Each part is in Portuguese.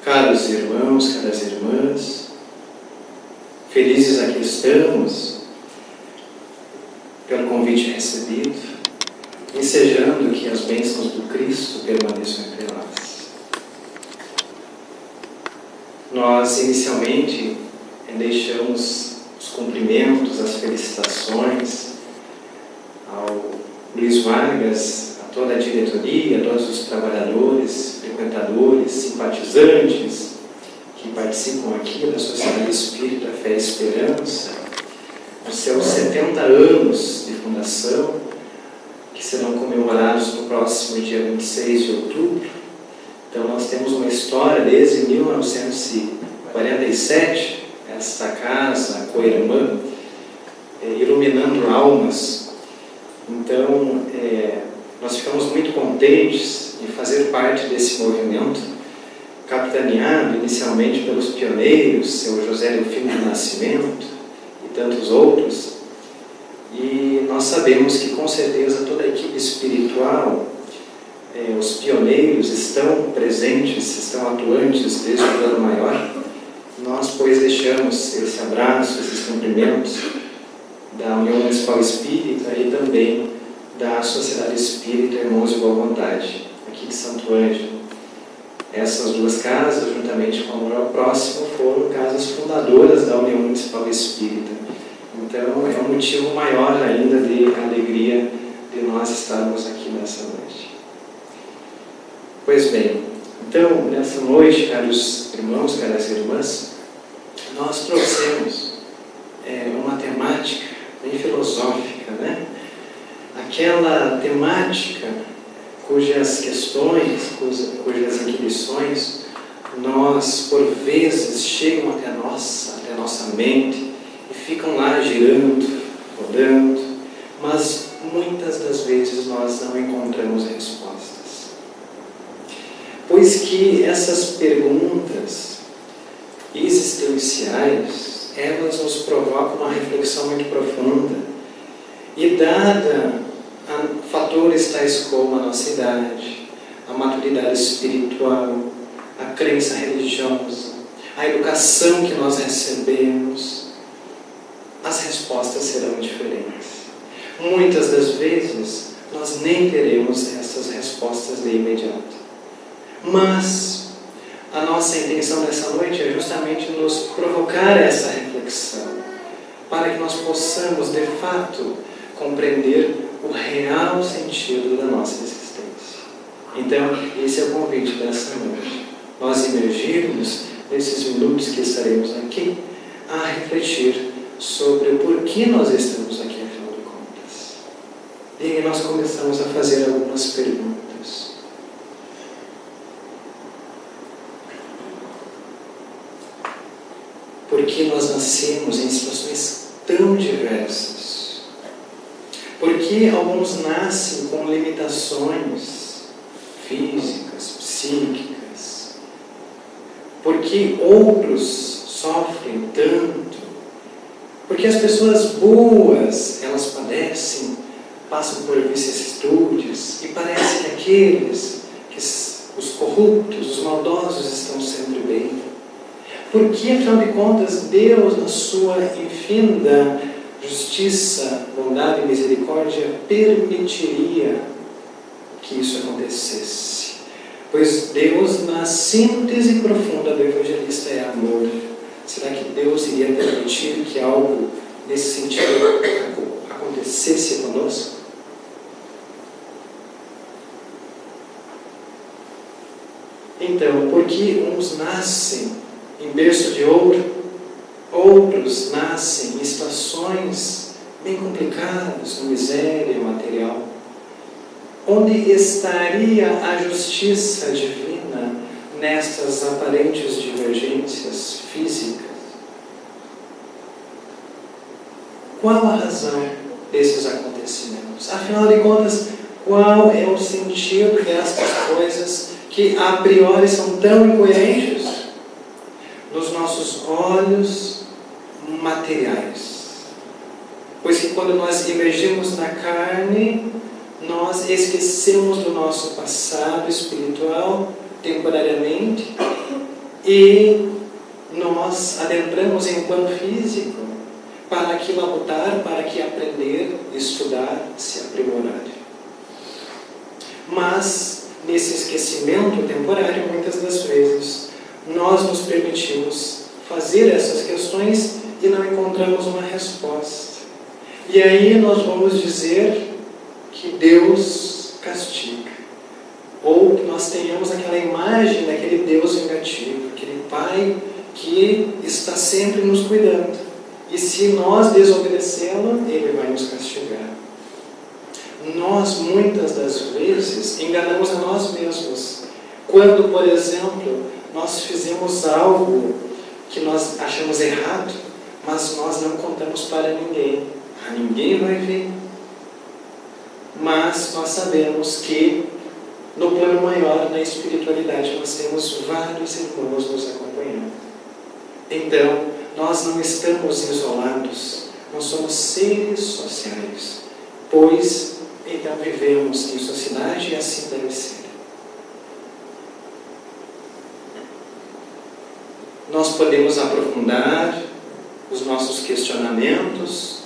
Caros irmãos, caras irmãs, felizes aqui estamos pelo convite recebido, desejando que as bênçãos do Cristo permaneçam entre nós. Nós, inicialmente, deixamos os cumprimentos, as felicitações ao Luiz Vargas, a toda a diretoria, a todos os trabalhadores, frequentadores, simpatizantes que participam aqui da Sociedade Espírita Fé e Esperança, nos seus 70 anos de fundação, que serão comemorados no próximo dia 26 de outubro. Então nós temos uma história desde 1947, esta casa, a co-irmã, iluminando almas. Então, nós ficamos muito contentes de fazer parte desse movimento, capitaneado inicialmente pelos pioneiros, seu José Delfino do Nascimento e tantos outros. E nós sabemos que, com certeza, toda a equipe espiritual, os pioneiros estão presentes, estão atuantes desde o plano maior. Nós, pois, deixamos esse abraço, esses cumprimentos da União Municipal Espírita e também da Sociedade Espírita Irmãos de Boa Vontade, aqui de Santo Ângelo. Essas duas casas, juntamente com a Moral Próximo, foram casas fundadoras da União Municipal Espírita. Então, é um motivo maior ainda de alegria de nós estarmos aqui nessa noite. Pois bem, então, nessa noite, caros irmãos, caras irmãs, nós trouxemos uma temática bem filosófica, né? Aquela temática cujas questões, cujas inquirições, nós, por vezes, chegam até a nossa mente e ficam lá girando, rodando, mas muitas das vezes nós não encontramos respostas. Pois que essas perguntas existenciais, elas nos provocam uma reflexão muito profunda. E dada a fatores tais como a nossa idade, a maturidade espiritual, a crença religiosa, a educação que nós recebemos, as respostas serão diferentes. Muitas das vezes, nós nem teremos essas respostas de imediato. Mas a nossa intenção nessa noite é justamente nos provocar essa reflexão, para que nós possamos, de fato, compreender o real sentido da nossa existência. Então, esse é o convite dessa noite. Nós emergirmos nesses minutos que estaremos aqui a refletir sobre o porquê nós estamos aqui, afinal de contas. E aí nós começamos a fazer algumas perguntas. Por que nós nascemos em situações tão diversas? Por que alguns nascem com limitações físicas, psíquicas? Por que outros sofrem tanto? Porque as pessoas boas, elas padecem, passam por vicissitudes, e parece que aqueles, os corruptos, os maldosos, estão sempre bem. Porque, afinal de contas, Deus, na sua infinita justiça, bondade e misericórdia, permitiria que isso acontecesse? Pois Deus, na síntese profunda do evangelista, é amor. Será que Deus iria permitir que algo nesse sentido acontecesse conosco? Então, por que uns nascem em berço de ouro, outros nascem em situações bem complicadas, com miséria material? Onde estaria a justiça divina nestas aparentes divergências físicas? Qual a razão desses acontecimentos? Afinal de contas, qual é o sentido destas coisas que a priori são tão incoerentes nos nossos olhos materiais? Pois que quando nós emergimos na carne, nós esquecemos do nosso passado espiritual temporariamente e nós adentramos em um plano físico para que labutar, para que aprender, estudar, se aprimorar. Mas, nesse esquecimento temporário, muitas das vezes, nós nos permitimos fazer essas questões e não encontramos uma resposta. E aí nós vamos dizer que Deus castiga. Ou que nós tenhamos aquela imagem daquele Deus vingativo, aquele Pai que está sempre nos cuidando. E se nós desobedecê-lo, Ele vai nos castigar. Nós, muitas das vezes, enganamos a nós mesmos. Quando, por exemplo, nós fizemos algo que nós achamos errado, mas nós não contamos para ninguém. Ninguém vai ver. Mas nós sabemos que no plano maior, na espiritualidade, nós temos vários irmãos nos acompanhando. Então, nós não estamos isolados, nós somos seres sociais, pois, então, vivemos em sociedade e assim deve ser. Nós podemos aprofundar os nossos questionamentos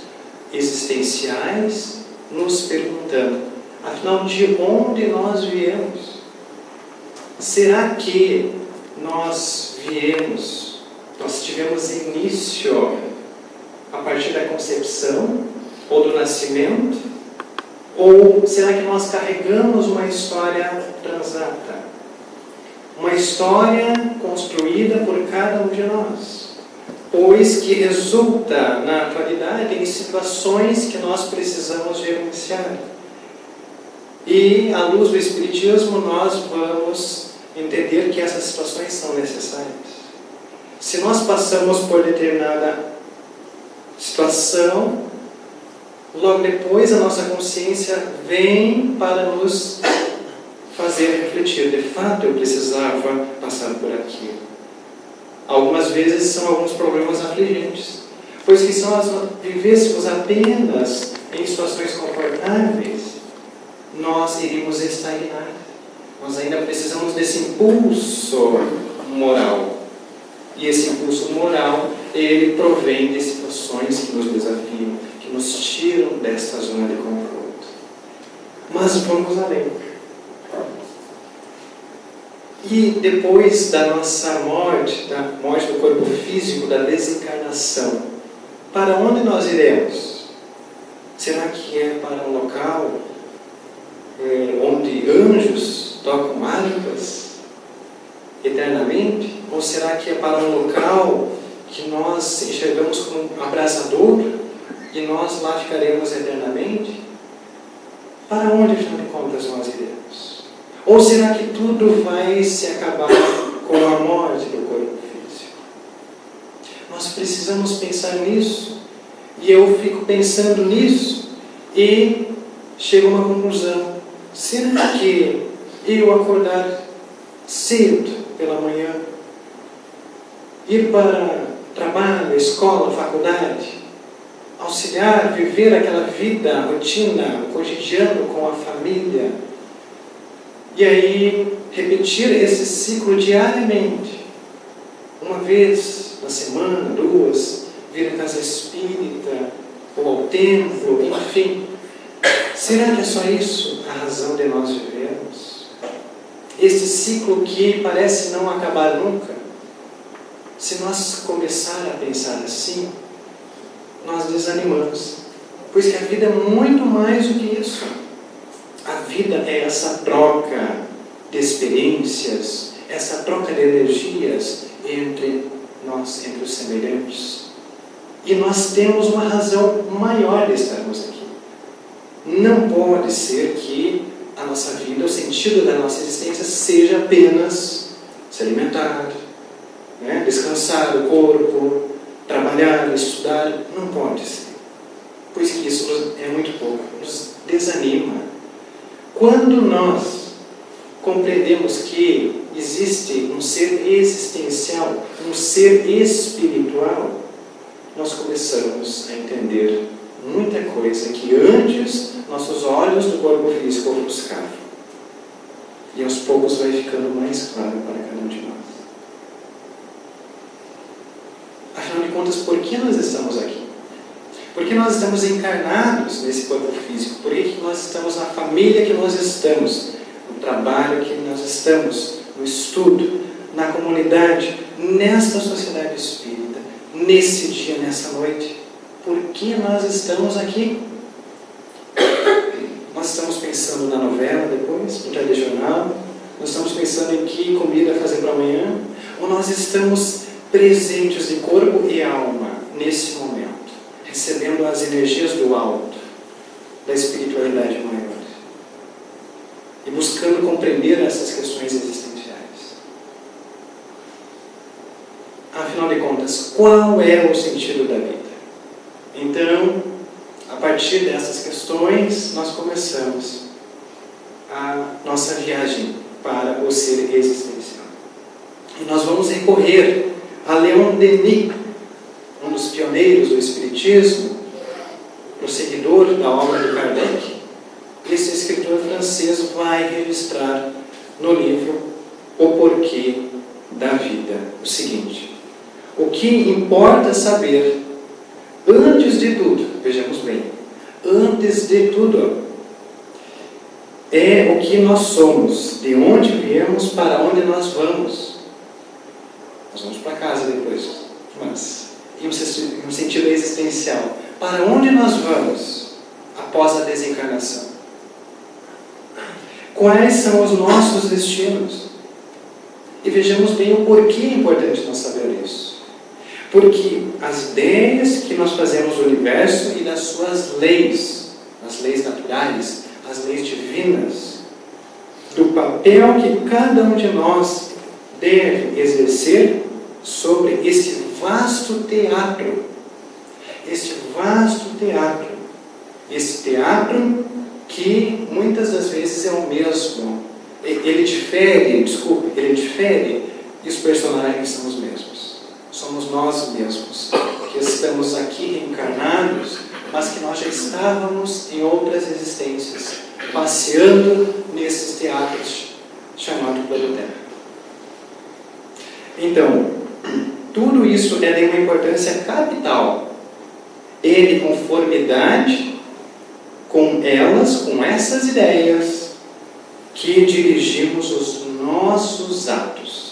existenciais, nos perguntando: afinal, de onde nós viemos? Será que nós viemos, nós tivemos início a partir da concepção ou do nascimento? Ou será que nós carregamos uma história transata? Uma história construída por cada um de nós, pois que resulta na atualidade em situações que nós precisamos gerenciar. E, à luz do Espiritismo, nós vamos entender que essas situações são necessárias. Se nós passamos por determinada situação, logo depois a nossa consciência vem para nos fazer refletir. De fato, eu precisava passar por aquilo. Algumas vezes são alguns problemas afligentes, pois que se nós vivêssemos apenas em situações confortáveis, nós iríamos estagnar. Nós ainda precisamos desse impulso moral. E esse impulso moral, ele provém de situações que nos desafiam, que nos tiram desta zona de conforto. Mas vamos além. E depois da nossa morte, da morte do corpo físico, da desencarnação, para onde nós iremos? Será que é para um local onde anjos tocam harpas eternamente? Ou será que é para um local que nós enxergamos como abrasador e nós lá ficaremos eternamente? Para onde, afinal de contas, nós iremos? Ou será que tudo vai se acabar com a morte do corpo físico? Nós precisamos pensar nisso. E eu fico pensando nisso e chego a uma conclusão. Será que eu acordar cedo pela manhã, ir para trabalho, escola, faculdade, auxiliar, viver aquela vida, rotina, cotidiano com a família, e aí repetir esse ciclo diariamente, uma vez na semana, duas, vir à casa espírita, ou ao templo, enfim. Será que é só isso a razão de nós vivermos? Esse ciclo que parece não acabar nunca? Se nós começar a pensar assim, nós desanimamos. Pois que a vida é muito mais do que isso. A vida é essa troca de experiências, essa troca de energias entre nós, entre os semelhantes. E nós temos uma razão maior de estarmos aqui. Não pode ser que a nossa vida, o sentido da nossa existência, seja apenas se alimentar, descansar o corpo, trabalhar, estudar. Não pode ser. Pois que isso é muito pouco, nos desanima. Quando nós compreendemos que existe um ser existencial, um ser espiritual, nós começamos a entender muita coisa que antes nossos olhos do corpo físico ofuscavam. E aos poucos vai ficando mais claro para cada um de nós. contas, por que nós estamos aqui? Por que nós estamos encarnados nesse corpo físico? Por que nós estamos na família que nós estamos? No trabalho que nós estamos? No estudo? Na comunidade? Nesta sociedade espírita? Nesse dia, nessa noite? Por que nós estamos aqui? Nós estamos pensando na novela depois, no telejornal? Nós estamos pensando em que comida fazer para amanhã? Ou nós estamos presentes de corpo e alma nesse momento, recebendo as energias do alto, da espiritualidade maior, e buscando compreender essas questões existenciais? Afinal de contas, qual é o sentido da vida? Então, a partir dessas questões, nós começamos a nossa viagem para o ser existencial. E nós vamos recorrer a Leon Denis, um dos pioneiros do Espiritismo, prosseguidor da obra de Kardec. Esse escritor francês vai registrar no livro O Porquê da Vida o seguinte: o que importa saber, antes de tudo, vejamos bem, antes de tudo, é o que nós somos, de onde viemos, para onde nós vamos. Nós vamos para casa depois, mas em um sentido existencial, para onde nós vamos após a desencarnação? Quais são os nossos destinos? E vejamos bem o porquê é importante nós saber isso. Porque as ideias que nós fazemos do universo e das suas leis, as leis naturais, as leis divinas, do papel que cada um de nós deve exercer sobre este vasto teatro, esse teatro que muitas das vezes é o mesmo. Ele difere e os personagens são os mesmos. Somos nós mesmos, que estamos aqui reencarnados, mas que nós já estávamos em outras existências, passeando nesses teatros chamados plano Terra. Então, tudo isso é de uma importância capital, e de conformidade com elas, com essas ideias, que dirigimos os nossos atos.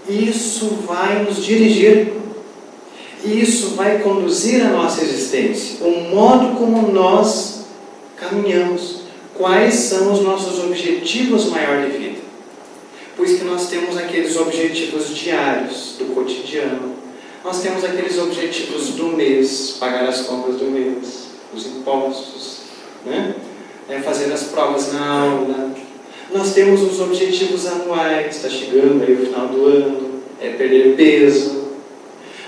Isso vai nos dirigir, isso vai conduzir a nossa existência, o modo como nós caminhamos, quais são os nossos objetivos maior de vida. Pois que nós temos aqueles objetivos diários do cotidiano, nós temos aqueles objetivos do mês, pagar as contas do mês, os impostos, fazer as provas na aula. Nós temos os objetivos anuais, está chegando aí o final do ano, é perder peso.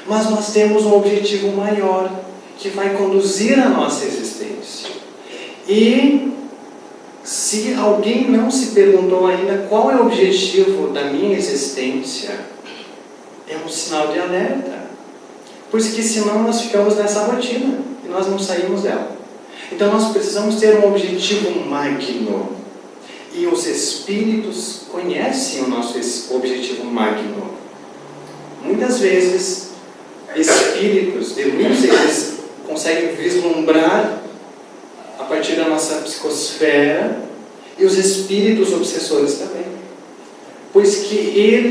Mas nós temos um objetivo maior, que vai conduzir a nossa existência. E se alguém não se perguntou ainda qual é o objetivo da minha existência, é um sinal de alerta. Pois que senão nós ficamos nessa rotina e nós não saímos dela. Então nós precisamos ter um objetivo magno. E os espíritos conhecem o nosso objetivo magno. Muitas vezes, espíritos de luz, eles conseguem vislumbrar a partir da nossa psicosfera, e os espíritos obsessores também. Pois que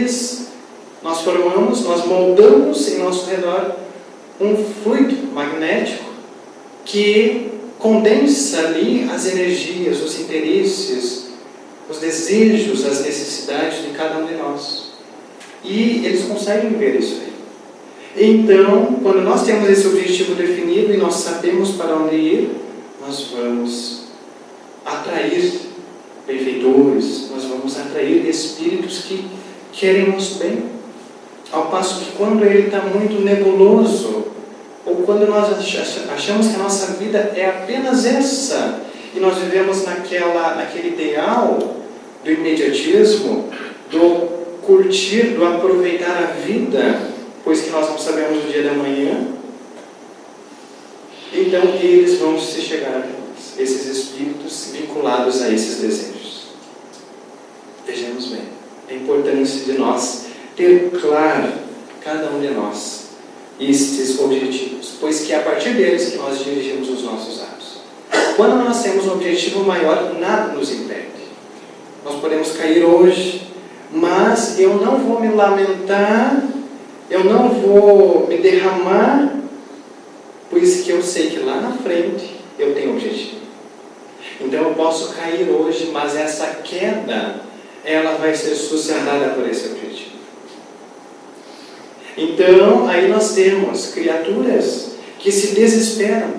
nós moldamos em nosso redor um fluido magnético que condensa ali as energias, os interesses, os desejos, as necessidades de cada um de nós. E eles conseguem ver isso aí. Então, quando nós temos esse objetivo definido e nós sabemos para onde ir, nós vamos atrair benfeitores, nós vamos atrair espíritos que querem nosso bem. Ao passo que quando ele está muito nebuloso, ou quando nós achamos que a nossa vida é apenas essa, e nós vivemos naquele ideal do imediatismo, do curtir, do aproveitar a vida, pois que nós não sabemos o dia da manhã, então eles vão se chegar a nós, esses espíritos vinculados a esses desejos. Vejamos bem a importância de nós ter claro, cada um de nós, estes objetivos, pois que é a partir deles que nós dirigimos os nossos atos. Quando nós temos um objetivo maior, nada nos impede. Nós podemos cair hoje, mas eu não vou me lamentar, eu não vou me derramar, pois que eu sei que lá na frente eu tenho objetivo. Então eu posso cair hoje, mas essa queda, ela vai ser sustentada por esse objetivo. Então, aí nós temos criaturas que se desesperam.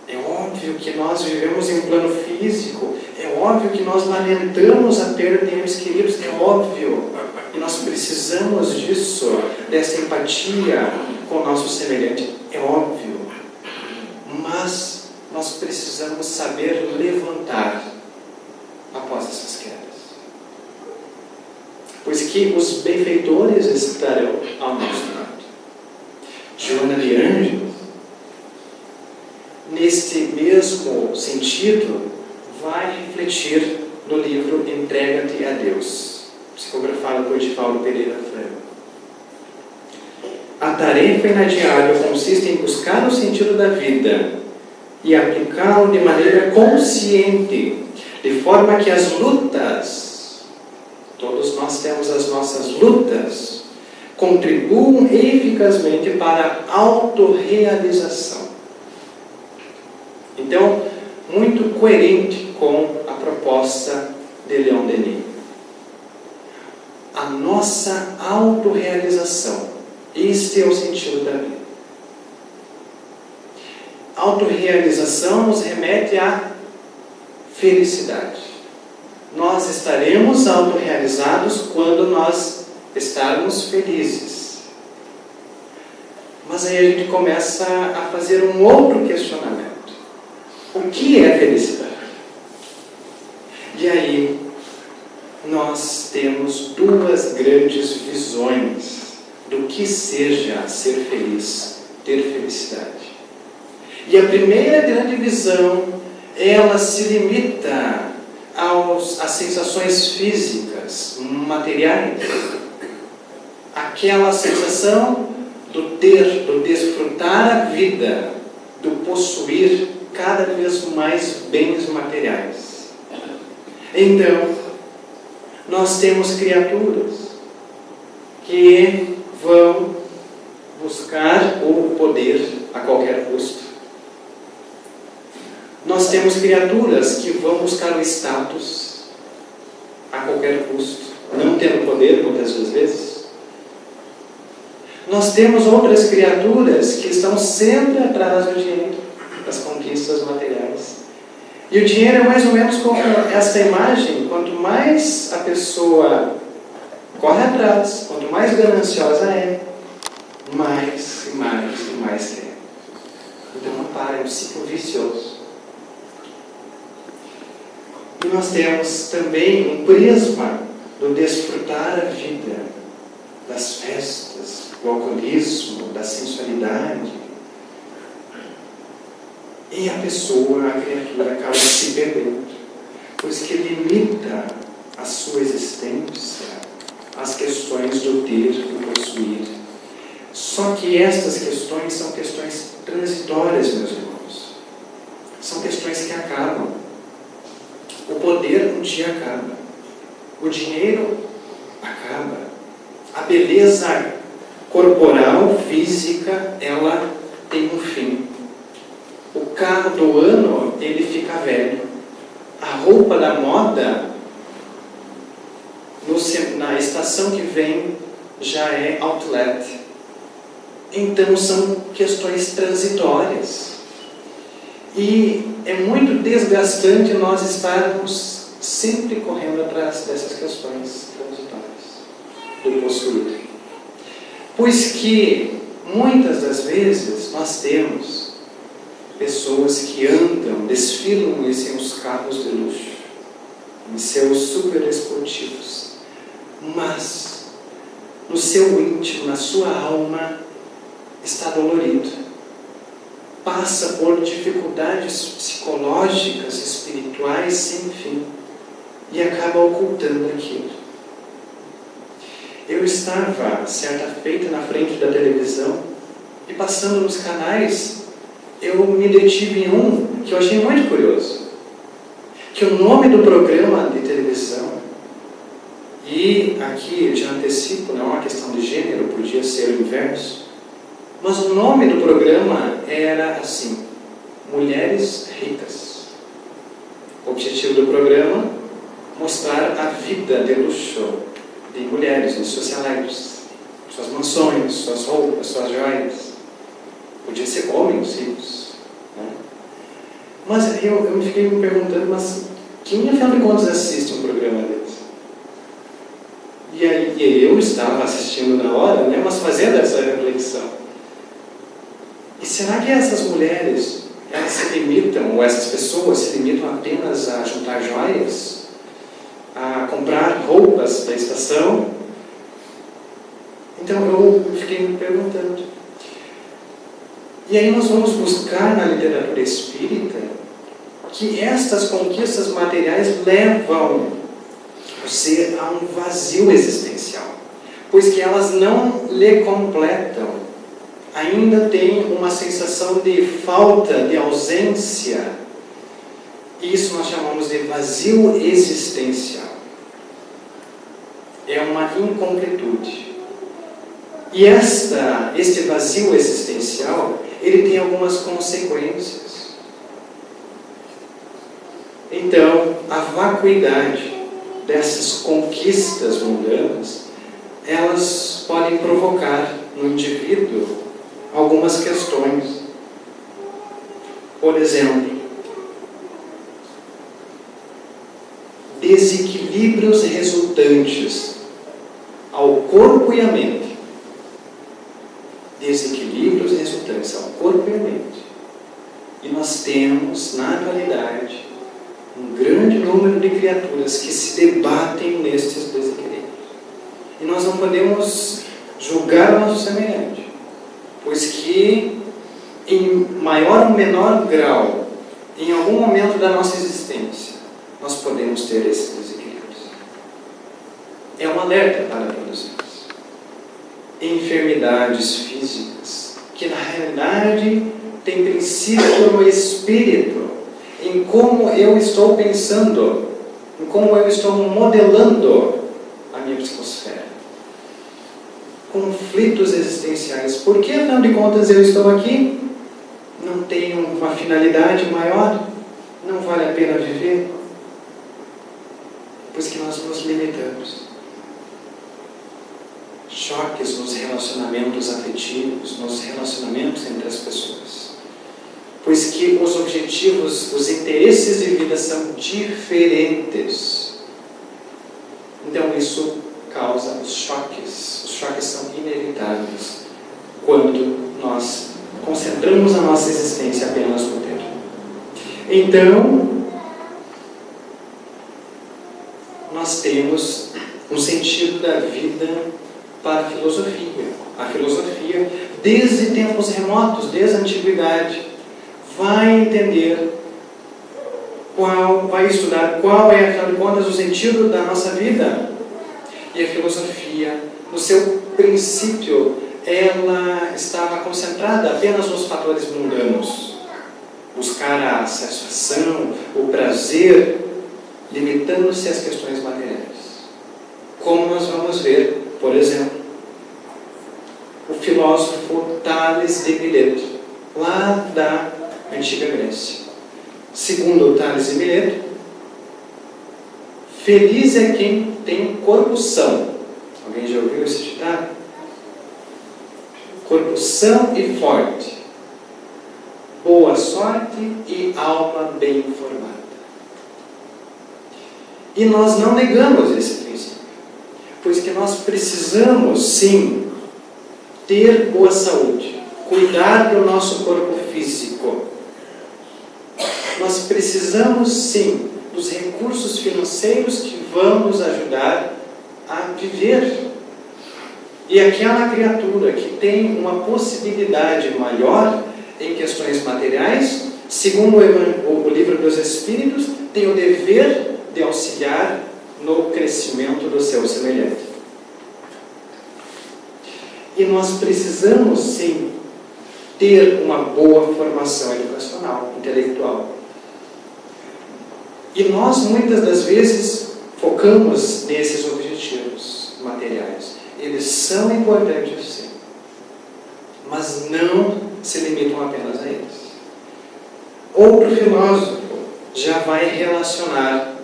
É óbvio que nós vivemos em um plano físico, é óbvio que nós lamentamos a perda de entes queridos, é óbvio, e nós precisamos disso, dessa empatia com o nosso semelhante, é óbvio. Mas nós precisamos saber levantar após essas quedas. Pois que os benfeitores estarão ao nosso lado. Joana de Ângeles, neste mesmo sentido, vai refletir no livro Entrega-te a Deus, psicografado por Edivaldo Pereira Franco. A tarefa inadiável consiste em buscar o sentido da vida e aplicá-lo de maneira consciente, de forma que as lutas, todos nós temos as nossas lutas, contribuam eficazmente para a autorrealização. Então, muito coerente com a proposta de Leon Denis. A nossa autorrealização, este é o sentido da vida. Autorrealização nos remete à felicidade. Nós estaremos autorrealizados quando nós estarmos felizes. Mas aí a gente começa a fazer um outro questionamento. O que é felicidade? E aí nós temos duas grandes visões do que seja ser feliz, ter felicidade. E a primeira grande visão, ela se limita às sensações físicas, materiais. Aquela sensação do ter, do desfrutar a vida, do possuir cada vez mais bens materiais. Então, nós temos criaturas que vão buscar o poder a qualquer custo. Nós temos criaturas que vão buscar o status a qualquer custo, não tendo poder muitas das vezes. Nós temos outras criaturas que estão sempre atrás do dinheiro, das conquistas materiais. E o dinheiro é mais ou menos como essa imagem: quanto mais a pessoa corre atrás, quanto mais gananciosa é, mais e mais e mais quer. Então não para, é um ciclo vicioso. E nós temos também um prisma do desfrutar a vida, das festas, do alcoolismo, da sensualidade. E a pessoa, a criatura, acaba se perdendo, pois que limita a sua existência às questões do ter, do possuir. Só que estas questões são questões transitórias, meus irmãos. São questões que acabam. O poder um dia acaba. O dinheiro acaba. A beleza corporal, física, ela tem um fim. O carro do ano, ele fica velho. A roupa da moda, na estação que vem, já é outlet. Então são questões transitórias. E é muito desgastante nós estarmos sempre correndo atrás dessas questões transitórias do possuir. Pois que muitas das vezes nós temos pessoas que andam, desfilam em seus carros de luxo, em seus super esportivos, mas no seu íntimo, na sua alma, está dolorido. Passa por dificuldades psicológicas, espirituais sem fim, e acaba ocultando aquilo. Eu estava, certa feita, na frente da televisão e passando nos canais, eu me detive em um que eu achei muito curioso. Que o nome do programa de televisão, e aqui eu te antecipo, não é uma questão de gênero, podia ser o inverso, mas o nome do programa era assim: Mulheres Ricas. O objetivo do programa, mostrar a vida de luxo de mulheres, de socialites, suas mansões, suas roupas, suas joias. Podia ser homens ricos, né? Mas eu me fiquei me perguntando, mas quem, afinal de contas, assiste um programa desse? E aí eu estava assistindo na hora, né, mas fazendo essa reflexão. E será que essas mulheres, elas se limitam, ou essas pessoas se limitam apenas a juntar joias, a comprar roupas da estação? Então eu fiquei me perguntando. E aí nós vamos buscar na literatura espírita que estas conquistas materiais levam o ser a um vazio existencial, pois que elas não lhe completam, ainda tem uma sensação de falta, de ausência. Isso nós chamamos de vazio existencial. É uma incompletude. E este vazio existencial, ele tem algumas consequências. Então, a vacuidade dessas conquistas mundanas, elas podem provocar no indivíduo algumas questões. Por exemplo, desequilíbrios resultantes ao corpo e à mente. Desequilíbrios resultantes ao corpo e à mente. E nós temos, na atualidade, um grande número de criaturas que se debatem nestes desequilíbrios. E nós não podemos julgar o nosso semelhante, pois que, em maior ou menor grau, em algum momento da nossa existência, nós podemos ter esses desequilíbrios. É um alerta para todos nós. Enfermidades físicas, que na realidade tem princípio no espírito, em como eu estou pensando, em como eu estou modelando a minha psicosfera. Conflitos existenciais. Por que, afinal de contas, eu estou aqui? Não tenho uma finalidade maior? Não vale a pena viver? Pois que nós nos limitamos. Choques nos relacionamentos afetivos, nos relacionamentos entre as pessoas. Pois que os objetivos, os interesses de vida são diferentes. Então isso causa os choques. Os choques são inevitáveis quando nós concentramos a nossa existência apenas no ter. Então, nós temos um sentido da vida para a filosofia. A filosofia, desde tempos remotos, desde a antiguidade, vai entender vai estudar qual é, afinal de contas, o sentido da nossa vida. E a filosofia, no seu princípio, ela estava concentrada apenas nos fatores mundanos. Buscar a satisfação, o prazer, limitando-se às questões materiais. Como nós vamos ver, por exemplo, o filósofo Tales de Mileto, lá da Antiga Grécia. Segundo Tales de Mileto, feliz é quem tem corpo são. Alguém já ouviu esse ditado? Corpo são e forte, boa sorte e alma bem informada. E nós não negamos esse princípio, pois que nós precisamos sim ter boa saúde, cuidar do nosso corpo físico. Nós precisamos sim dos recursos financeiros que vão nos ajudar a viver. E aquela criatura que tem uma possibilidade maior em questões materiais, segundo o livro dos Espíritos, tem o dever de auxiliar no crescimento do seu semelhante. E nós precisamos, sim, ter uma boa formação educacional, intelectual. E nós, muitas das vezes, focamos nesses objetivos materiais. Eles são importantes, sim, mas não se limitam apenas a eles. Outro filósofo já vai relacionar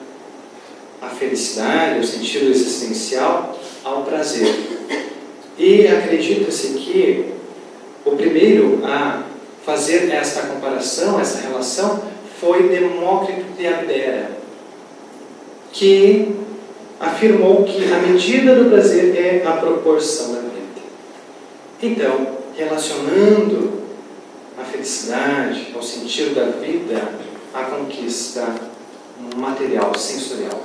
a felicidade, o sentido existencial, ao prazer. E acredita-se que o primeiro a fazer esta comparação, essa relação, foi Demócrito de Abdera, que afirmou que a medida do prazer é a proporção da vida. Então, relacionando a felicidade, ao sentido da vida, à conquista material, sensorial.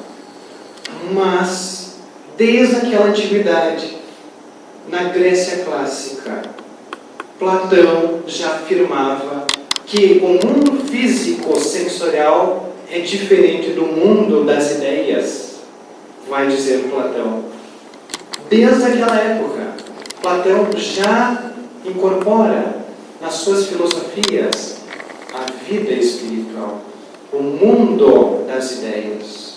Mas, desde aquela antiguidade, na Grécia clássica, Platão já afirmava que o mundo físico-sensorial é diferente do mundo das ideias, vai dizer Platão. Desde aquela época, Platão já incorpora nas suas filosofias a vida espiritual, o mundo das ideias.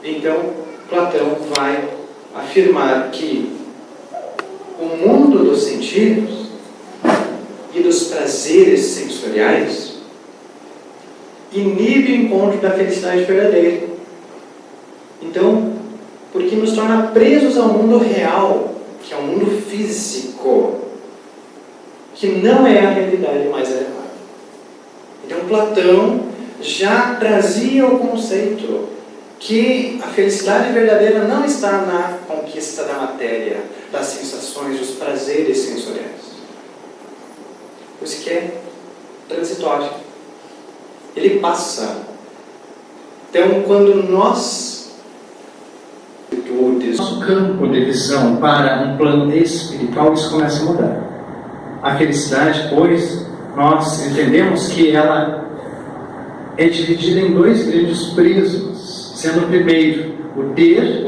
Então, Platão vai afirmar que o mundo dos sentidos e dos prazeres sensoriais inibe o encontro da felicidade verdadeira. Então, porque nos torna presos ao mundo real, que é o mundo físico, que não é a realidade mais elevada. Então, Platão já trazia o conceito que a felicidade verdadeira não está na conquista da matéria, das sensações, dos prazeres sensoriais. Por isso que é transitório. Ele passa. Então, quando nosso campo de visão para um plano espiritual, isso começa a mudar. A felicidade, pois, nós entendemos que ela é dividida em dois grandes prismas, sendo o primeiro o ter,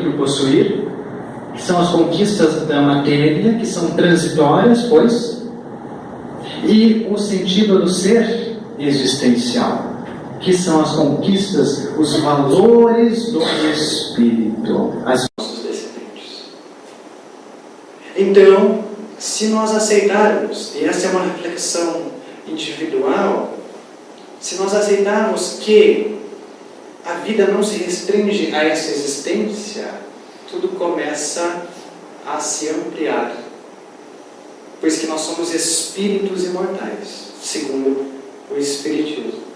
do possuir, que são as conquistas da matéria, que são transitórias, pois, e o sentido do ser existencial, que são as conquistas, os valores do espírito, as nossos descendentes. Então, se nós aceitarmos, e essa é uma reflexão individual, se nós aceitarmos que a vida não se restringe a essa existência, tudo começa a se ampliar, pois que nós somos espíritos imortais, segundo o Espiritismo.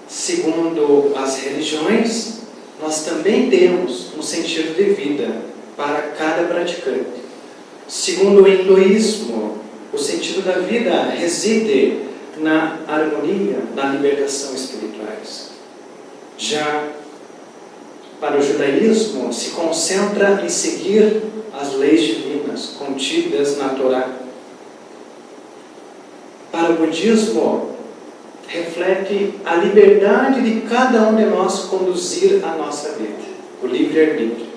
Segundo as religiões, nós também temos um sentido de vida para cada praticante. Segundo o hinduísmo, o sentido da vida reside na harmonia, na libertação espirituais. Já para o judaísmo, se concentra em seguir as leis divinas contidas na Torá. Para o budismo, reflete a liberdade de cada um de nós conduzir a nossa vida, o livre-arbítrio.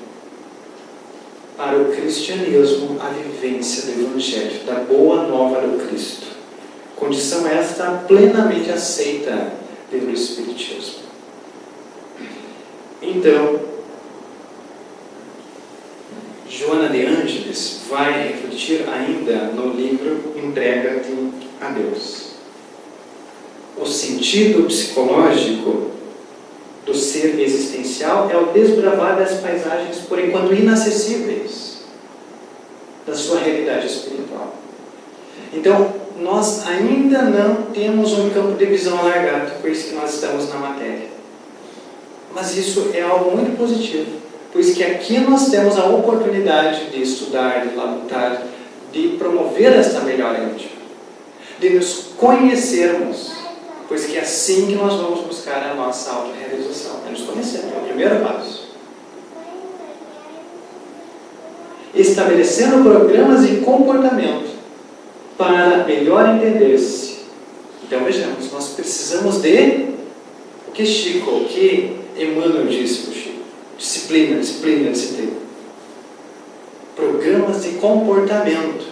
Para o cristianismo, a vivência do Evangelho, da boa nova do Cristo. Condição esta plenamente aceita pelo Espiritismo. Então, Joana de Ângeles vai refletir ainda no livro Entrega-te a Deus. O sentido psicológico do ser existencial é o desbravar das paisagens, por enquanto inacessíveis, da sua realidade espiritual. Então, nós ainda não temos um campo de visão alargado, pois que nós estamos na matéria. Mas isso é algo muito positivo, pois que aqui nós temos a oportunidade de estudar, de labutar, de promover esta melhora íntima, de nos conhecermos, pois que é assim que nós vamos buscar a nossa autorrealização, é nos conhecer, é o primeiro passo. Estabelecendo programas de comportamento para melhor entender-se. Então vejamos, nós precisamos de o que Chico, o que Emmanuel disse para o Chico: disciplina, disciplina, disciplina. diagramas de comportamento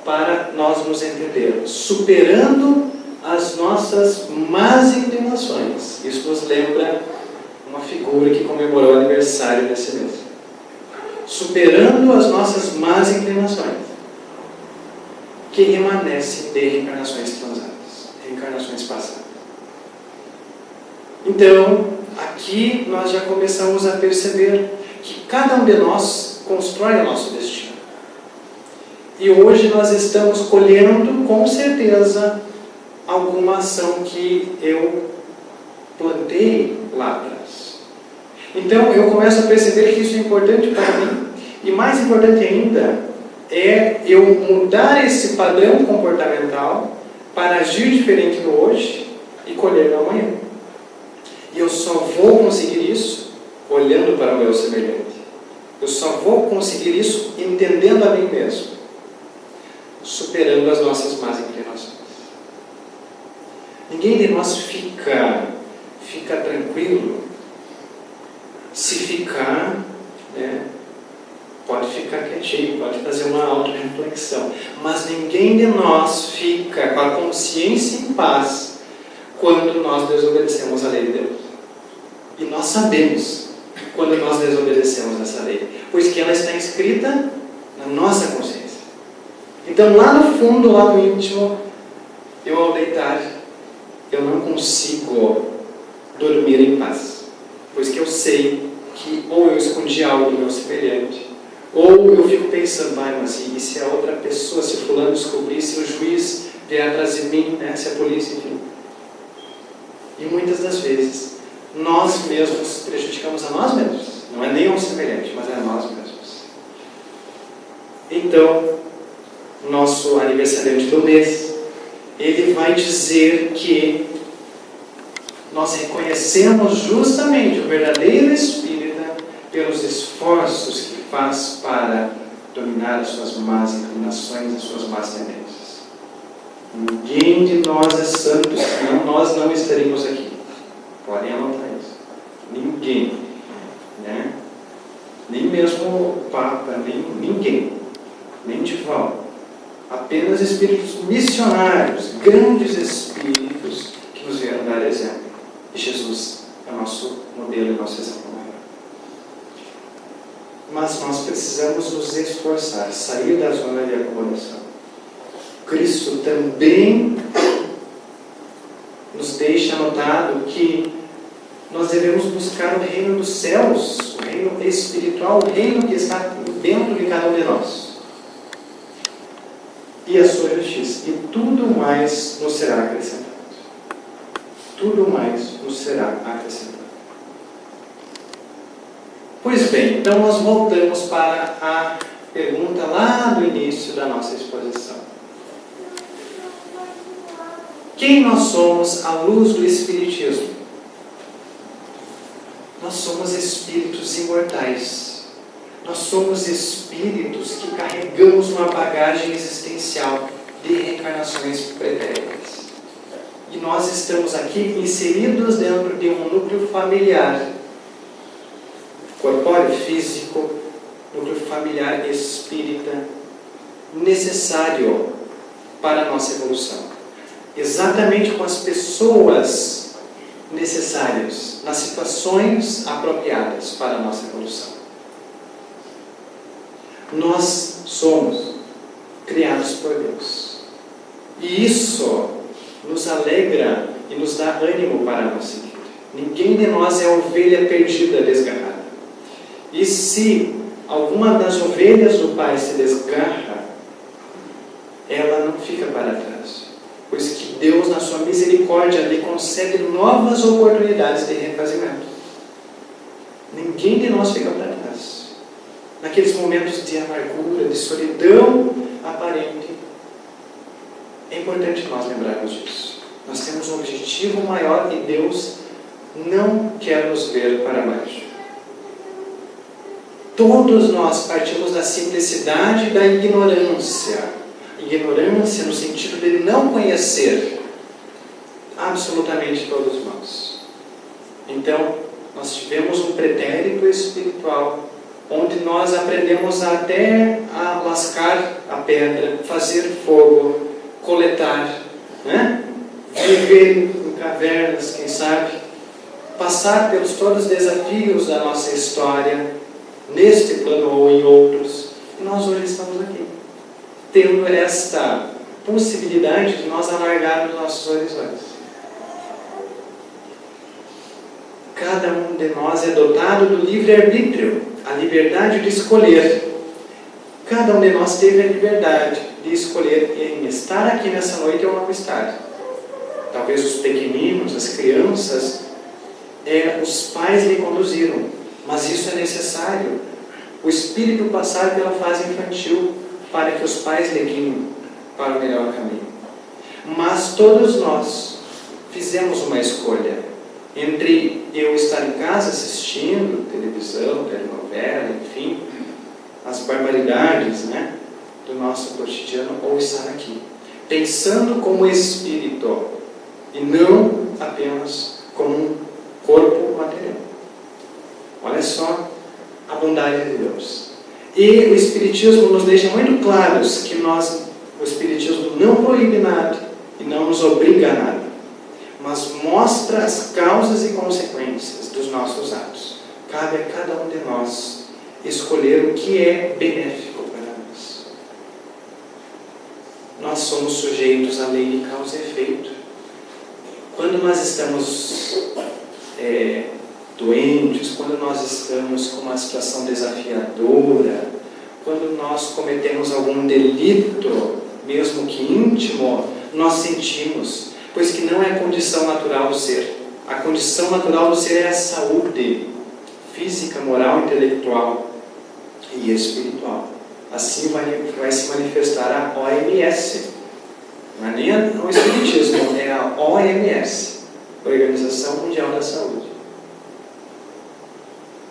para nós nos entendermos, superando as nossas más inclinações. Isso nos lembra uma figura que comemorou o aniversário desse mês. Superando as nossas más inclinações, que remanescem de reencarnações transadas, reencarnações passadas. Então, aqui nós já começamos a perceber que cada um de nós constrói o nosso destino. E hoje nós estamos colhendo, com certeza, alguma ação que eu plantei lá atrás. Então, eu começo a perceber que isso é importante para mim. E mais importante ainda, é eu mudar esse padrão comportamental para agir diferente no hoje e colher no amanhã. E eu só vou conseguir isso olhando para o meu semelhante. Eu só vou conseguir isso entendendo a mim mesmo, superando as nossas más inclinações. Ninguém de nós fica tranquilo se ficar, pode ficar quietinho, pode fazer uma auto-reflexão, mas ninguém de nós fica com a consciência em paz quando nós desobedecemos a lei de Deus. E nós sabemos quando nós desobedecemos essa lei, pois que ela está escrita na nossa consciência. Então, lá no fundo, lá no íntimo, eu ao deitar, eu não consigo dormir em paz, pois que eu sei que ou eu escondi algo do meu semelhante, ou eu fico pensando, mas e se a outra pessoa, se fulano descobrir, se o juiz vier atrás de mim, se a polícia, enfim. E muitas das vezes, nós mesmos prejudicamos a nós mesmos. Não é nem ao semelhante, mas é a nós mesmos. Então, nosso aniversariante do mês, ele vai dizer que nós reconhecemos justamente o verdadeiro espírita pelos esforços que faz para dominar as suas más inclinações, as suas más tendências. Ninguém de nós é santo, senão nós não estaríamos aqui. Podem anotar isso. Ninguém. Nem mesmo o Papa, ninguém. Nem Divaldo. Apenas espíritos missionários, grandes espíritos que nos vieram dar exemplo. E Jesus é o nosso modelo e nosso exemplo maior. Mas nós precisamos nos esforçar, sair da zona de acomodação. Cristo também nos deixa anotado que nós devemos buscar o reino dos céus, o reino espiritual, o reino que está dentro de cada um de nós. E a sua justiça. E tudo mais nos será acrescentado. Tudo mais nos será acrescentado. Pois bem, então nós voltamos para a pergunta lá do início da nossa exposição. Quem nós somos à luz do Espiritismo? Nós somos espíritos imortais. Nós somos espíritos que carregamos uma bagagem existencial de reencarnações pretéritas. E nós estamos aqui inseridos dentro de um núcleo familiar, corpóreo, físico, núcleo familiar espírita, necessário para a nossa evolução. Exatamente com as pessoas necessárias, nas situações apropriadas para a nossa evolução. Nós somos criados por Deus. E isso nos alegra e nos dá ânimo para nós seguir. Ninguém de nós é ovelha perdida, desgarrada. E se alguma das ovelhas do Pai se desgarra, ela não fica para trás. Pois que Deus, na sua misericórdia, lhe concede novas oportunidades de refazimento. Ninguém de nós fica para trás. Naqueles momentos de amargura, de solidão aparente, é importante nós lembrarmos disso. Nós temos um objetivo maior e Deus não quer nos ver para baixo. Todos nós partimos da simplicidade e da ignorância. Ignorância no sentido de não conhecer absolutamente todos nós. Então, nós tivemos um pretérito espiritual onde nós aprendemos até a lascar a pedra, fazer fogo, coletar, né? Viver em cavernas, quem sabe, passar pelos todos os desafios da nossa história, neste plano ou em outros, e nós hoje estamos aqui, tendo esta possibilidade de nós alargarmos nossos horizontes. Cada um de nós é dotado do livre-arbítrio, a liberdade de escolher. Cada um de nós teve a liberdade de escolher em estar aqui nessa noite ou não estar. Talvez os pequeninos, as crianças, os pais lhe conduziram, mas isso é necessário. O espírito passar pela fase infantil para que os pais lhe guiem para o melhor caminho. Mas todos nós fizemos uma escolha entre eu estar em casa assistindo televisão, telenovela, enfim, as barbaridades, né, do nosso cotidiano, ou estar aqui, pensando como espírito e não apenas como um corpo material. Olha só a bondade de Deus. E o Espiritismo nos deixa muito claros que o Espiritismo não proíbe nada e não nos obriga a nada, mas mostra as causas e consequências dos nossos atos. Cabe a cada um de nós escolher o que é benéfico para nós. Nós somos sujeitos à lei de causa e efeito. Quando nós estamos doentes, quando nós estamos com uma situação desafiadora, quando nós cometemos algum delito, mesmo que íntimo, nós sentimos, pois que não é a condição natural do ser. A condição natural do ser é a saúde física, moral, intelectual e espiritual. Assim vai se manifestar a OMS. Não é nem o Espiritismo, é a OMS, Organização Mundial da Saúde.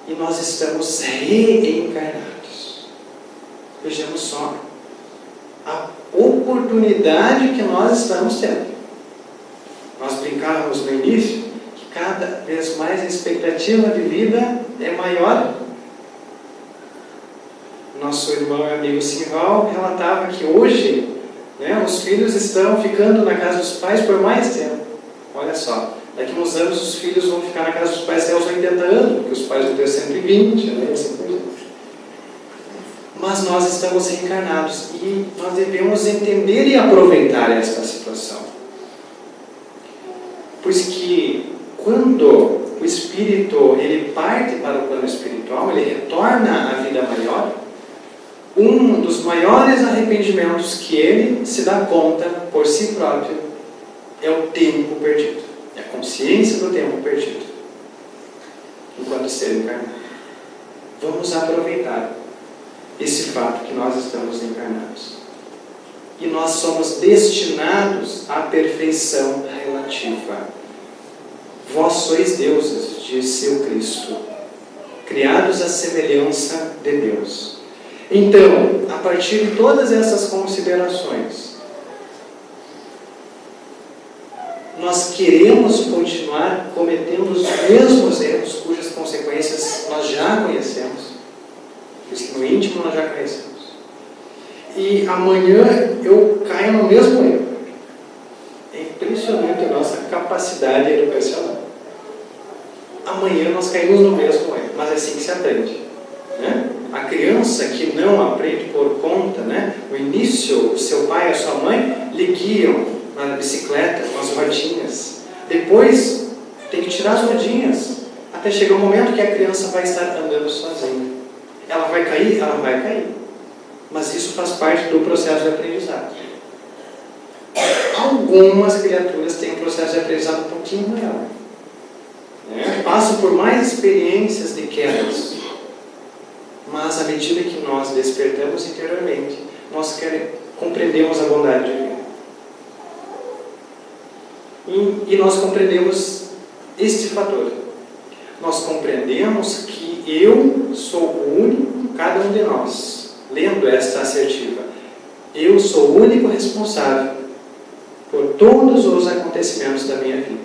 E nós estamos reencarnados. Vejamos só a oportunidade que nós estamos tendo. Nós brincávamos no início que cada vez mais a expectativa de vida é maior. Nosso irmão e amigo Simval relatava que hoje, os filhos estão ficando na casa dos pais por mais tempo. Olha só, daqui a uns anos os filhos vão ficar na casa dos pais até os 80 anos, porque os pais vão ter 120, assim por diante. Mas nós estamos reencarnados e nós devemos entender e aproveitar esta situação. Pois que quando o espírito ele parte para o plano espiritual, ele retorna à vida maior, um dos maiores arrependimentos que ele se dá conta por si próprio é o tempo perdido, é a consciência do tempo perdido enquanto ser encarnado. Vamos aproveitar esse fato que nós estamos encarnados. E nós somos destinados à perfeição relativa. Vós sois deuses, disse o Cristo, criados à semelhança de Deus. Então, a partir de todas essas considerações, nós queremos continuar cometendo os mesmos erros cujas consequências nós já conhecemos, pois que no íntimo nós já conhecemos. E amanhã eu caio no mesmo erro. É impressionante a nossa capacidade educacional. Amanhã nós caímos no mesmo erro, mas é assim que se aprende, né? A criança que não aprende por conta, no início, o seu pai e a sua mãe lhe guiam na bicicleta com as rodinhas. Depois tem que tirar as rodinhas, até chegar o momento que a criança vai estar andando sozinha. Ela vai cair? Ela vai cair. Mas isso faz parte do processo de aprendizado. Algumas criaturas têm um processo de aprendizado um pouquinho maior. Passam por mais experiências de quedas. Mas à medida que nós despertamos interiormente, nós compreendemos a bondade divina. E nós compreendemos este fator. Nós compreendemos que eu sou o único, cada um de nós, lendo esta assertiva, eu sou o único responsável por todos os acontecimentos da minha vida.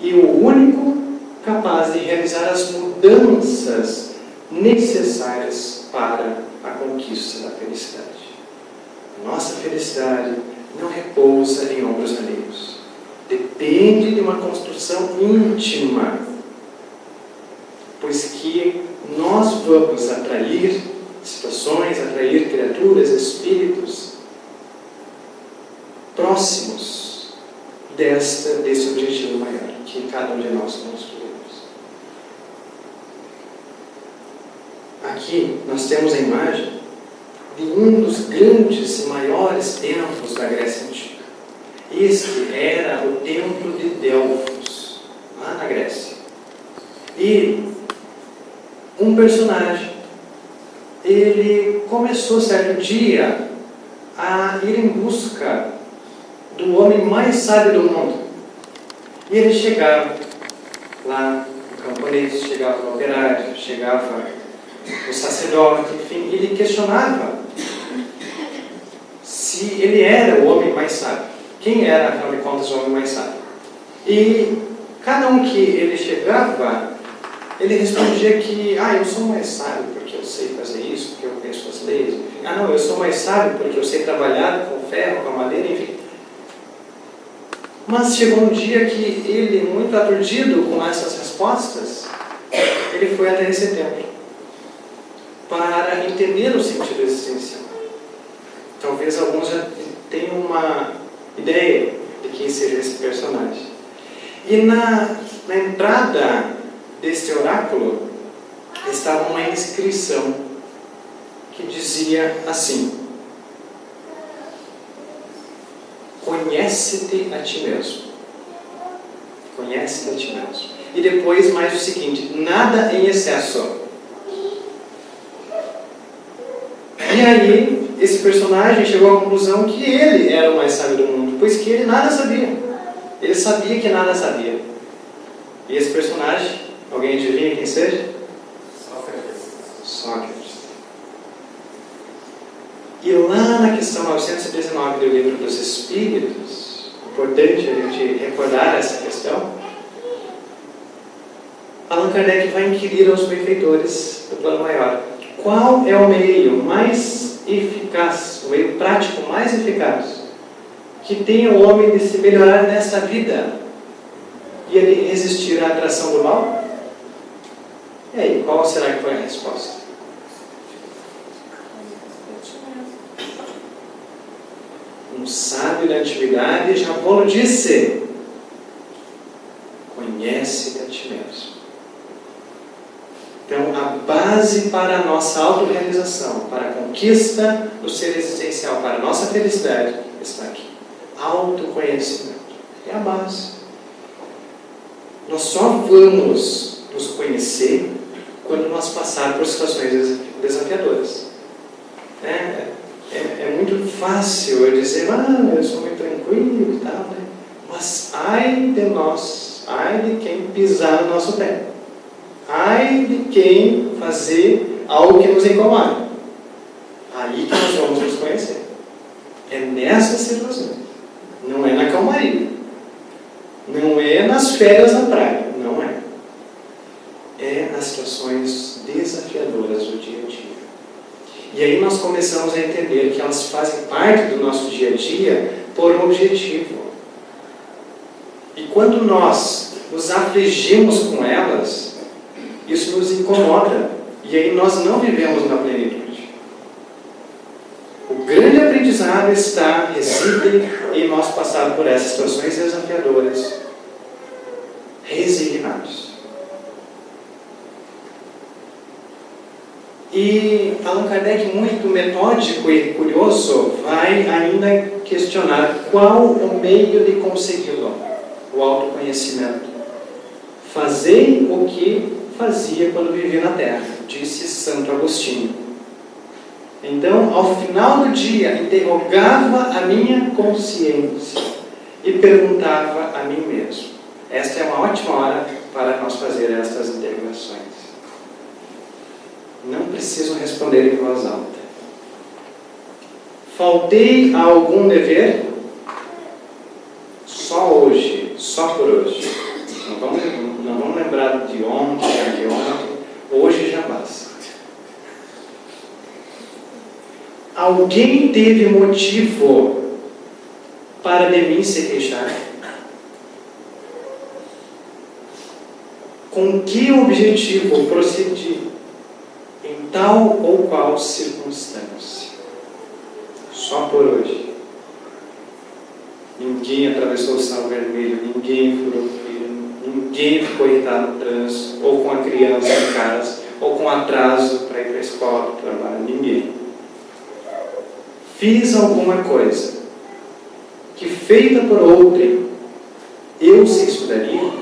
E o único capaz de realizar as mudanças necessárias para a conquista da felicidade. Nossa felicidade não repousa em ombros alheios. Depende de uma construção íntima, pois que nós vamos atrair situações, atrair criaturas, espíritos próximos desse objetivo maior que cada um de nós construímos. Aqui nós temos a imagem de um dos grandes e maiores templos da Grécia Antiga. Este era o templo de Delfos, lá na Grécia. E um personagem, ele começou certo dia a ir em busca do homem mais sábio do mundo. E ele chegava lá no camponês, chegava no operário, chegava no sacerdote, enfim, ele questionava se ele era o homem mais sábio. Quem era, afinal de contas, o homem mais sábio? E cada um que ele chegava, ele respondia que, eu sou mais sábio porque eu sei fazer isso, porque eu conheço as leis, enfim. Não, eu sou mais sábio porque eu sei trabalhar com ferro, com a madeira, enfim. Mas chegou um dia que ele, muito aturdido com essas respostas, ele foi até esse templo para entender o sentido existencial. Talvez alguns já tenham uma ideia de quem seja esse personagem. E na entrada deste oráculo estava uma inscrição que dizia assim: conhece-te a ti mesmo. Conhece-te a ti mesmo. E depois mais o seguinte: nada em excesso. E aí, esse personagem chegou à conclusão que ele era o mais sábio do mundo, pois que ele nada sabia. Ele sabia que nada sabia. E esse personagem, alguém adivinha quem seja? Sócrates. E lá na questão 919 do Livro dos Espíritos, importante a gente recordar essa questão, Allan Kardec vai inquirir aos benfeitores do plano maior: qual é o meio mais eficaz, o meio prático mais eficaz, que tem o homem de se melhorar nesta vida e ele resistir à atração do mal? E aí, qual será que foi a resposta? Um sábio da antiguidade já Paulo disse: conhece-te a ti mesmo. Então, a base para a nossa autorrealização, para a conquista do ser existencial, para a nossa felicidade, está aqui. Autoconhecimento. É a base. Nós só vamos nos conhecer quando nós passarmos por situações desafiadoras. É muito fácil eu dizer: eu sou muito tranquilo e tal, né? Mas ai de nós, ai de quem pisar no nosso pé. Ai de quem fazer algo que nos incomoda. Aí que nós vamos nos conhecer. É nessa situação. Não é na calmaria. Não é nas férias na praia. Não é. É nas situações desafiadoras do dia a dia. E aí nós começamos a entender que elas fazem parte do nosso dia a dia por um objetivo. E quando nós nos afligimos com elas, isso nos incomoda. E aí nós não vivemos na plenitude. O grande aprendizado reside em nós passar por essas situações desafiadoras, resignados. E Allan Kardec, muito metódico e curioso, vai ainda questionar qual o meio de consegui-lo, o autoconhecimento. Fazei o que fazia quando vivia na terra, disse Santo Agostinho. Então, ao final do dia, interrogava a minha consciência e perguntava a mim mesmo. Esta é uma ótima hora para nós fazer estas interrogações. Não preciso responder em voz alta. Faltei a algum dever? Só hoje, só por hoje. Não vamos lembrar de ontem, hoje já basta. Alguém teve motivo para de mim se queixar? Com que objetivo procedi em tal ou qual circunstância? Só por hoje. Ninguém atravessou o sinal vermelho, ninguém furou o fio, ninguém ficou irritado no trânsito, ou com a criança em casa, ou com atraso para ir para a escola, para o trabalho, ninguém. Fiz alguma coisa que, feita por outrem, eu se estudaria?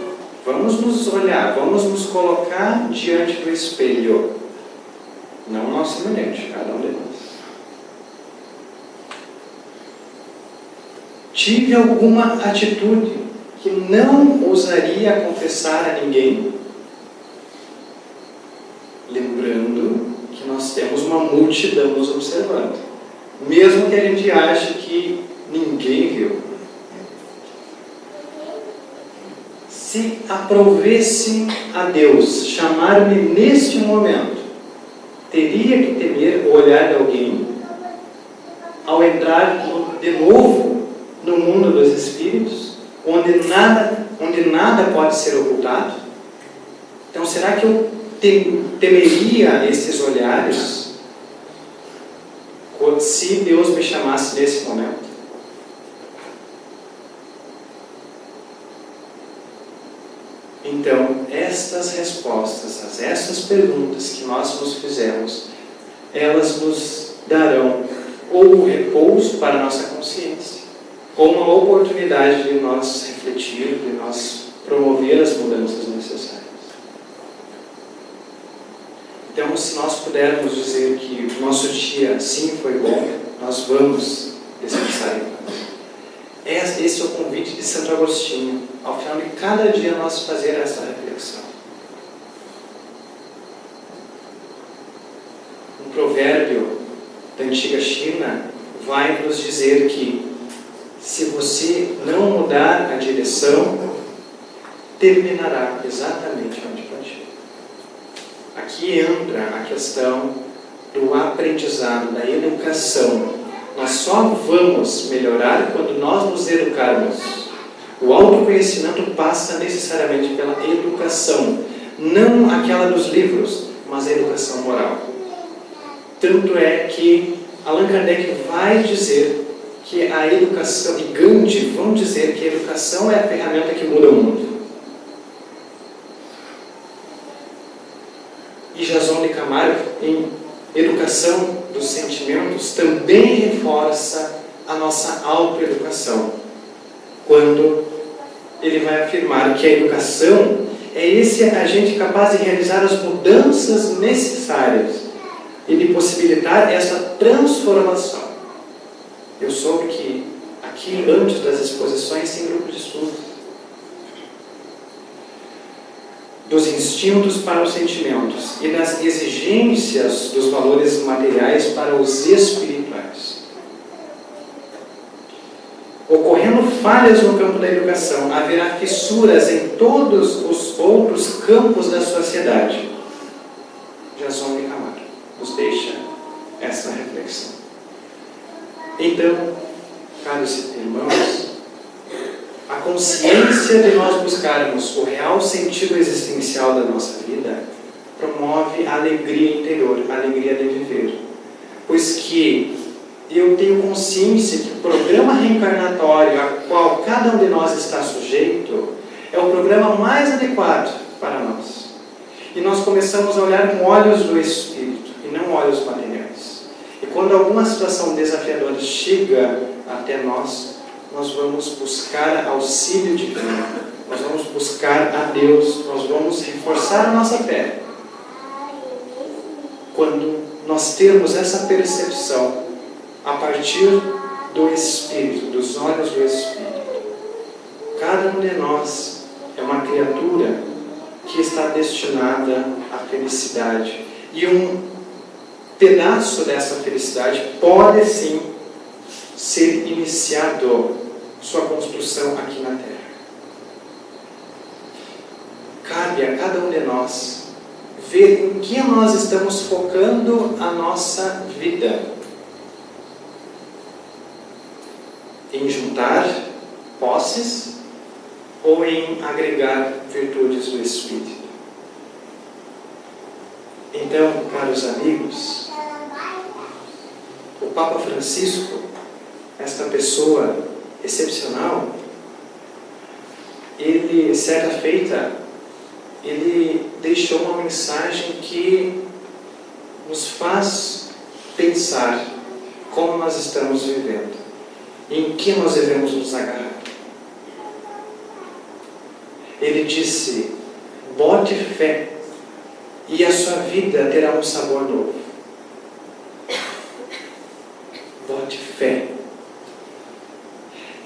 Vamos nos olhar, vamos nos colocar diante do espelho. Não nosso semelhante, cada um de nós. Tive alguma atitude que não ousaria confessar a ninguém? Lembrando que nós temos uma multidão nos observando. Mesmo que a gente ache que ninguém viu. Se aprovesse a Deus chamar-me neste momento, teria que temer o olhar de alguém ao entrar de novo no mundo dos espíritos, onde nada pode ser ocultado? Então, será que eu temeria esses olhares se Deus me chamasse nesse momento? Então, estas respostas, estas perguntas que nós nos fizemos, elas nos darão ou um repouso para a nossa consciência, ou uma oportunidade de nós refletir, de nós promover as mudanças necessárias. Então, se nós pudermos dizer que o nosso dia sim foi bom, nós vamos descansar em paz. Esse é o convite de Santo Agostinho, ao final de cada dia nós fazer essa reflexão. Um provérbio da antiga China vai nos dizer que se você não mudar a direção, terminará exatamente onde partiu. Aqui entra a questão do aprendizado, da educação. Nós só vamos melhorar quando nós nos educarmos. O autoconhecimento passa necessariamente pela educação, não aquela dos livros, mas a educação moral. Tanto é que Allan Kardec vai dizer que a educação, e Gandhi vão dizer que a educação é a ferramenta que muda o mundo. E Jason de Camargo, em Educação dos Sentimentos, também reforça a nossa autoeducação, quando ele vai afirmar que a educação é esse agente capaz de realizar as mudanças necessárias e de possibilitar essa transformação. Eu soube que aqui, antes das exposições, tem grupo de estudos. Dos instintos para os sentimentos e das exigências dos valores materiais para os espirituais. Ocorrendo falhas no campo da educação, haverá fissuras em todos os outros campos da sociedade. Jason de Camargo nos deixa essa reflexão. Então, caros irmãos, a consciência de nós buscarmos o real sentido existencial da nossa vida promove a alegria interior, a alegria de viver. Pois que eu tenho consciência que o programa reencarnatório a qual cada um de nós está sujeito é o programa mais adequado para nós. E nós começamos a olhar com olhos do Espírito e não olhos materiais. E quando alguma situação desafiadora chega até nós vamos buscar auxílio divino, nós vamos buscar a Deus, nós vamos reforçar a nossa fé. Quando nós temos essa percepção a partir do Espírito, dos olhos do Espírito, cada um de nós é uma criatura que está destinada à felicidade. E um pedaço dessa felicidade pode sim ser iniciado sua construção aqui na Terra. Cabe a cada um de nós ver em que nós estamos focando a nossa vida. em juntar posses ou em agregar virtudes do Espírito? Então, caros amigos, o Papa Francisco, esta pessoa excepcional, ele, certa feita, ele deixou uma mensagem que nos faz pensar como nós estamos vivendo, em que nós devemos nos agarrar. Ele disse: bote fé e a sua vida terá um sabor novo. Bote fé.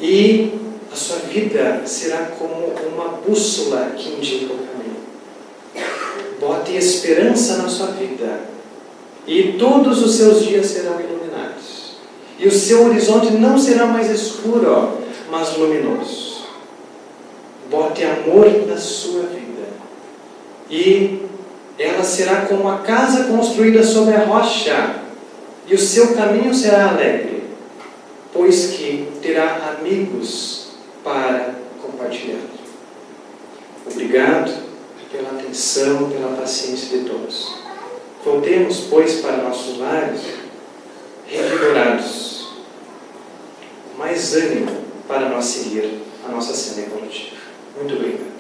E a sua vida será como uma bússola que indica o caminho. Bote esperança na sua vida e todos os seus dias serão iluminados. E o seu horizonte não será mais escuro, mas luminoso. Bote amor na sua vida e ela será como a casa construída sobre a rocha, e o seu caminho será alegre, pois que terá amigos para compartilhar. Obrigado pela atenção, pela paciência de todos. Voltemos, pois, para nossos lares, revigorados, mais ânimo para nós seguir a nossa cena evolutiva. Muito obrigado.